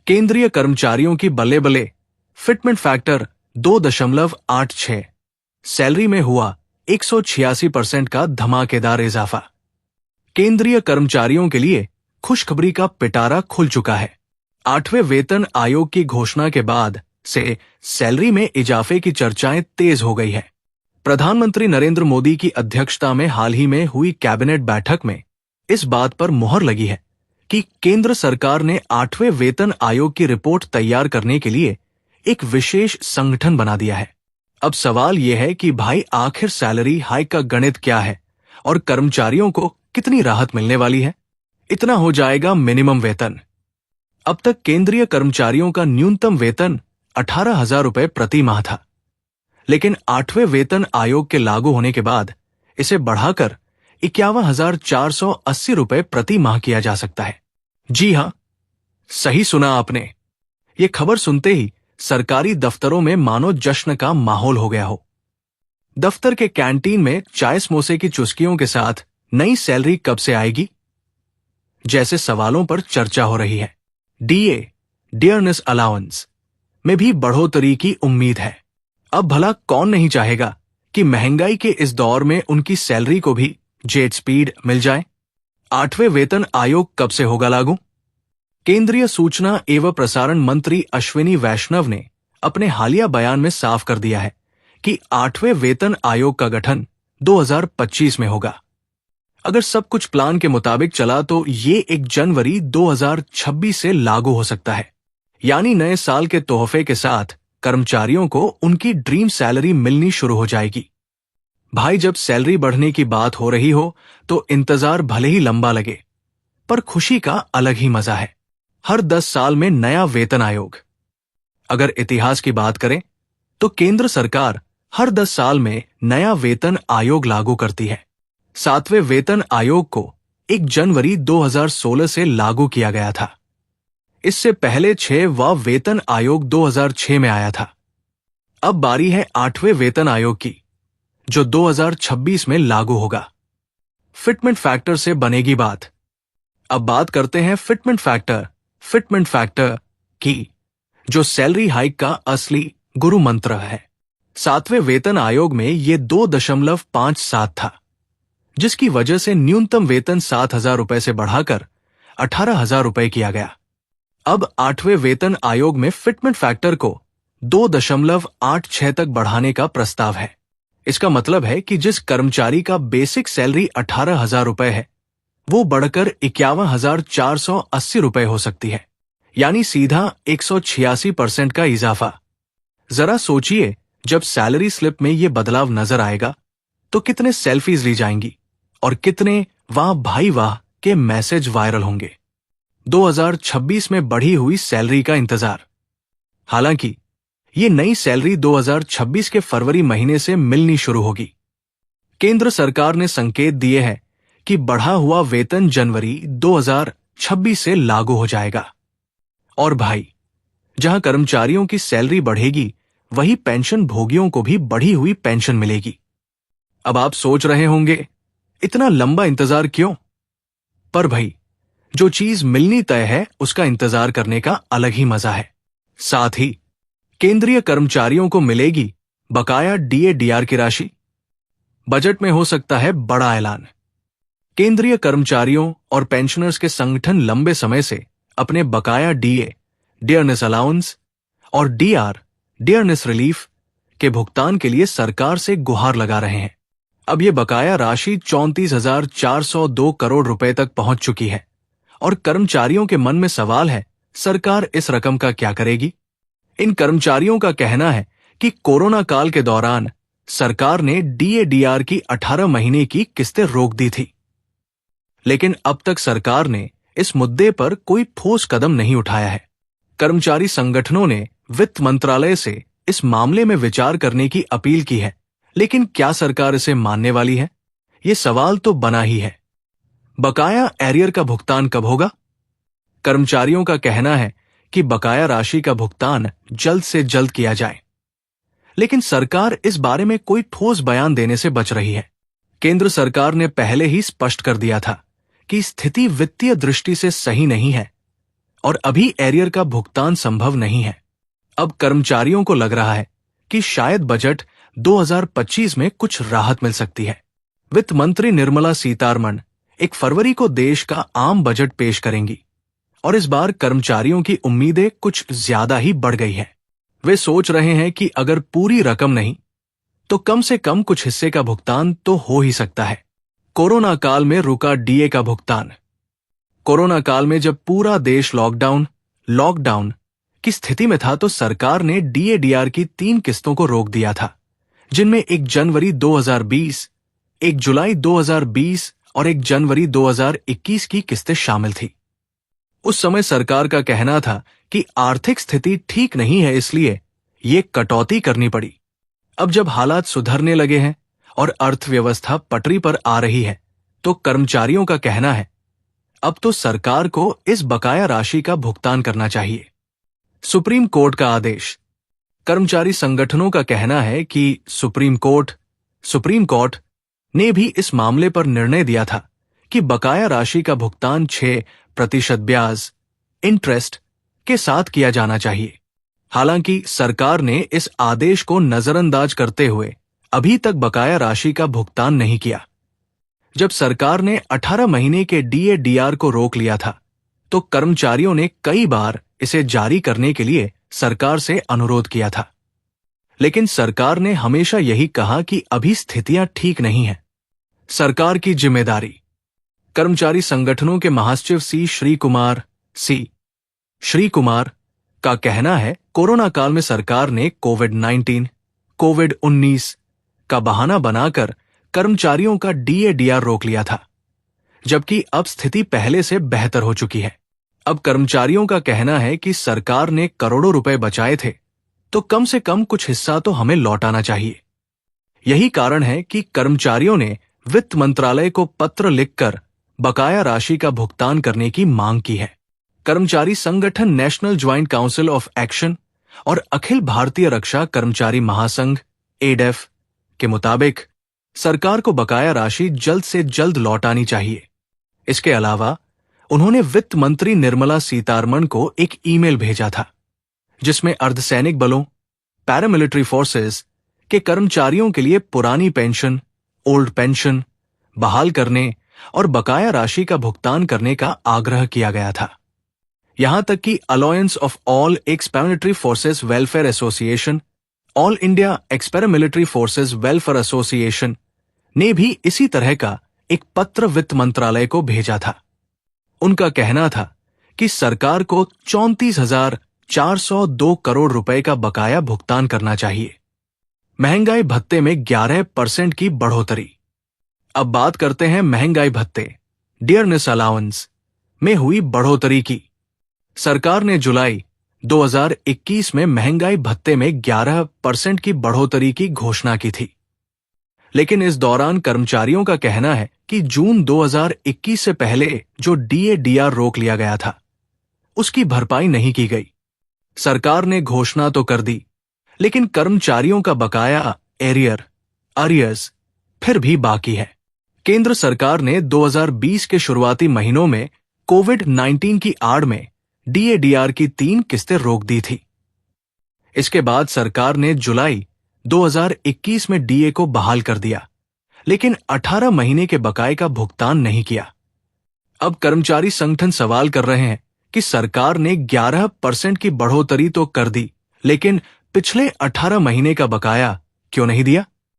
केंद्रीय कर्मचारियों की बल्ले बल्ले, फिटमेंट फैक्टर 2.86, सैलरी में हुआ 186% का धमाकेदार इजाफा। केंद्रीय कर्मचारियों के लिए खुशखबरी का पिटारा खुल चुका है। 8वें वेतन आयोग की घोषणा के बाद से सैलरी में इजाफे की चर्चाएं तेज हो गई है। प्रधानमंत्री नरेंद्र मोदी की अध्यक्षता में हाल ही में हुई कैबिनेट बैठक में इस बात पर मुहर लगी है कि केंद्र सरकार ने 8वें वेतन आयोग की रिपोर्ट तैयार करने के लिए एक विशेष संगठन बना दिया है। अब सवाल यह है कि भाई आखिर सैलरी हाइक का गणित क्या है और कर्मचारियों को कितनी राहत मिलने वाली है? इतना हो जाएगा मिनिमम वेतन। अब तक केंद्रीय कर्मचारियों का न्यूनतम वेतन 18,000 रुपए प्रति माह था, लेकिन 8वें वेतन आयोग के लागू होने के बाद इसे बढ़ाकर 51,480 रुपए प्रति माह किया जा सकता है। जी हां, सही सुना आपने। ये खबर सुनते ही सरकारी दफ्तरों में मानो जश्न का माहौल हो गया हो। दफ्तर के कैंटीन में चाय समोसे की चुस्कियों के साथ नई सैलरी कब से आएगी जैसे सवालों पर चर्चा हो रही है। डीए, डियरनेस अलाउंस में भी बढ़ोतरी की उम्मीद है। अब भला कौन नहीं चाहेगा कि महंगाई के इस दौर में उनकी सैलरी को भी जेट स्पीड मिल जाए। 8वें वेतन आयोग कब से होगा लागू? केंद्रीय सूचना एवं प्रसारण मंत्री अश्विनी वैष्णव ने अपने हालिया बयान में साफ कर दिया है कि 8वें वेतन आयोग का गठन 2025 में होगा। अगर सब कुछ प्लान के मुताबिक चला तो ये 1 जनवरी 2026 से लागू हो सकता है। यानी नए साल के तोहफे के साथ कर्मचारियों को उनकी ड्रीम सैलरी मिलनी शुरू हो जाएगी। भाई, जब सैलरी बढ़ने की बात हो रही हो तो इंतजार भले ही लंबा लगे, पर खुशी का अलग ही मजा है। हर 10 साल में नया वेतन आयोग। अगर इतिहास की बात करें तो केंद्र सरकार हर 10 साल में नया वेतन आयोग लागू करती है। 7वें वेतन आयोग को 1 जनवरी 2016 से लागू किया गया था। इससे पहले 6वां वेतन आयोग 2006 में आया था। अब बारी है 8वें वेतन आयोग की, जो 2026 में लागू होगा। फिटमेंट फैक्टर से बनेगी बात। अब बात करते हैं फिटमेंट फैक्टर की, जो सैलरी हाइक का असली गुरु मंत्र है। 7वें वेतन आयोग में ये 2.57 था, जिसकी वजह से न्यूनतम वेतन 7,000 रुपए से बढ़ाकर 18,000 रुपए किया गया। अब 8वें वेतन आयोग में फिटमेंट फैक्टर को 2.86 तक बढ़ाने का प्रस्ताव है। इसका मतलब है कि जिस कर्मचारी का बेसिक सैलरी 18,000 रुपए है, वो बढ़कर 51,480 रुपए हो सकती है, यानी सीधा 186% का इजाफा। जरा सोचिए, जब सैलरी स्लिप में ये बदलाव नजर आएगा तो कितने सेल्फीज ली जाएंगी और कितने वाह भाई वाह के मैसेज वायरल होंगे। 2026 में बढ़ी हुई सैलरी का इंतजार। हालांकि ये नई सैलरी 2026 के फरवरी महीने से मिलनी शुरू होगी। केंद्र सरकार ने संकेत दिए हैं कि बढ़ा हुआ वेतन जनवरी 2026 से लागू हो जाएगा। और भाई, जहां कर्मचारियों की सैलरी बढ़ेगी, वही पेंशन भोगियों को भी बढ़ी हुई पेंशन मिलेगी। अब आप सोच रहे होंगे, इतना लंबा इंतजार क्यों? पर भाई, जो चीज मिलनी तय है उसका इंतजार करने का अलग ही मजा है। साथ ही केंद्रीय कर्मचारियों को मिलेगी बकाया डीए-डीआर की राशि। बजट में हो सकता है बड़ा ऐलान। केंद्रीय कर्मचारियों और पेंशनर्स के संगठन लंबे समय से अपने बकाया डीए, डियरनेस अलाउंस, और डीआर, डियरनेस रिलीफ के भुगतान के लिए सरकार से गुहार लगा रहे हैं। अब ये बकाया राशि 34,402 करोड़ रुपए तक पहुंच चुकी है और कर्मचारियों के मन में सवाल है, सरकार इस रकम का क्या करेगी? इन कर्मचारियों का कहना है कि कोरोना काल के दौरान सरकार ने डीए-डीआर की 18 महीने की किस्तें रोक दी थी, लेकिन अब तक सरकार ने इस मुद्दे पर कोई ठोस कदम नहीं उठाया है। कर्मचारी संगठनों ने वित्त मंत्रालय से इस मामले में विचार करने की अपील की है, लेकिन क्या सरकार इसे मानने वाली है? ये सवाल तो बना ही है। बकाया एरियर का भुगतान कब होगा? कर्मचारियों का कहना है कि बकाया राशि का भुगतान जल्द से जल्द किया जाए, लेकिन सरकार इस बारे में कोई ठोस बयान देने से बच रही है। केंद्र सरकार ने पहले ही स्पष्ट कर दिया था कि स्थिति वित्तीय दृष्टि से सही नहीं है और अभी एरियर का भुगतान संभव नहीं है। अब कर्मचारियों को लग रहा है कि शायद बजट 2025 में कुछ राहत मिल सकती है। वित्त मंत्री निर्मला सीतारमण 1 फरवरी को देश का आम बजट पेश करेंगी और इस बार कर्मचारियों की उम्मीदें कुछ ज्यादा ही बढ़ गई हैं। वे सोच रहे हैं कि अगर पूरी रकम नहीं तो कम से कम कुछ हिस्से का भुगतान तो हो ही सकता है। कोरोना काल में रुका डीए का भुगतान। कोरोना काल में जब पूरा देश लॉकडाउन की स्थिति में था तो सरकार ने डीए-डीआर की 3 किस्तों को रोक दिया था, जिनमें 1 जनवरी 2020, 1 जुलाई 2020 और 1 जनवरी 2021 की किस्तें शामिल थी। उस समय सरकार का कहना था कि आर्थिक स्थिति ठीक नहीं है, इसलिए ये कटौती करनी पड़ी। अब जब हालात सुधरने लगे हैं और अर्थव्यवस्था पटरी पर आ रही है तो कर्मचारियों का कहना है अब तो सरकार को इस बकाया राशि का भुगतान करना चाहिए। सुप्रीम कोर्ट का आदेश। कर्मचारी संगठनों का कहना है कि सुप्रीम कोर्ट ने भी इस मामले पर निर्णय दिया था कि बकाया राशि का भुगतान 6% ब्याज इंटरेस्ट के साथ किया जाना चाहिए। हालांकि सरकार ने इस आदेश को नजरअंदाज करते हुए अभी तक बकाया राशि का भुगतान नहीं किया। जब सरकार ने 18 महीने के डीए-डीआर को रोक लिया था तो कर्मचारियों ने कई बार इसे जारी करने के लिए सरकार से अनुरोध किया था, लेकिन सरकार ने हमेशा यही कहा कि अभी स्थितियां ठीक नहीं हैं। सरकार की जिम्मेदारी। कर्मचारी संगठनों के महासचिव श्री कुमार का कहना है कोरोना काल में सरकार ने कोविड-19 का बहाना बनाकर कर्मचारियों का डीए-डीआर रोक लिया था, जबकि अब स्थिति पहले से बेहतर हो चुकी है। अब कर्मचारियों का कहना है कि सरकार ने करोड़ों रुपए बचाए थे तो कम से कम कुछ हिस्सा तो हमें लौटाना चाहिए। यही कारण है कि कर्मचारियों ने वित्त मंत्रालय को पत्र लिखकर बकाया राशि का भुगतान करने की मांग की है। कर्मचारी संगठन national joint council of action और अखिल भारतीय रक्षा कर्मचारी महासंघ एडेफ के मुताबिक सरकार को बकाया राशि जल्द से जल्द लौटानी चाहिए। इसके अलावा उन्होंने वित्त मंत्री निर्मला सीतारमण को एक ईमेल भेजा था जिसमें अर्धसैनिक बलों पैरामिलिट्री फोर्सेस के कर्मचारियों के लिए पुरानी पेंशन ओल्ड पेंशन बहाल करने और बकाया राशि का भुगतान करने का आग्रह किया गया था। यहां तक कि alliance of all x paramilitary forces welfare association, all India x paramilitary forces welfare association ने भी इसी तरह का एक पत्र वित्त मंत्रालय को भेजा था। उनका कहना था कि सरकार को 34,402 करोड़ रुपए का बकाया भुगतान करना चाहिए। महंगाई भत्ते में 11% की बढ़ोतरी। अब बात करते हैं महंगाई भत्ते डियरनेस अलाउंस में हुई बढ़ोतरी की। सरकार ने जुलाई 2021 में महंगाई भत्ते में 11% की बढ़ोतरी की घोषणा की थी, लेकिन इस दौरान कर्मचारियों का कहना है कि जून 2021 से पहले जो डीए-डीआर रोक लिया गया था उसकी भरपाई नहीं की गई। सरकार ने घोषणा तो कर दी, लेकिन कर्मचारियों का बकाया अरियर्स फिर भी बाकी है। केंद्र सरकार ने 2020 के शुरुआती महीनों में कोविड-19 की आड़ में डीए-डीआर की 3 किस्तें रोक दी थी। इसके बाद सरकार ने जुलाई 2021 में डीए को बहाल कर दिया, लेकिन 18 महीने के बकाये का भुगतान नहीं किया। अब कर्मचारी संगठन सवाल कर रहे हैं कि सरकार ने 11% की बढ़ोतरी तो कर दी, लेकिन पिछले 18 महीने का बकाया क्यों नहीं दिया?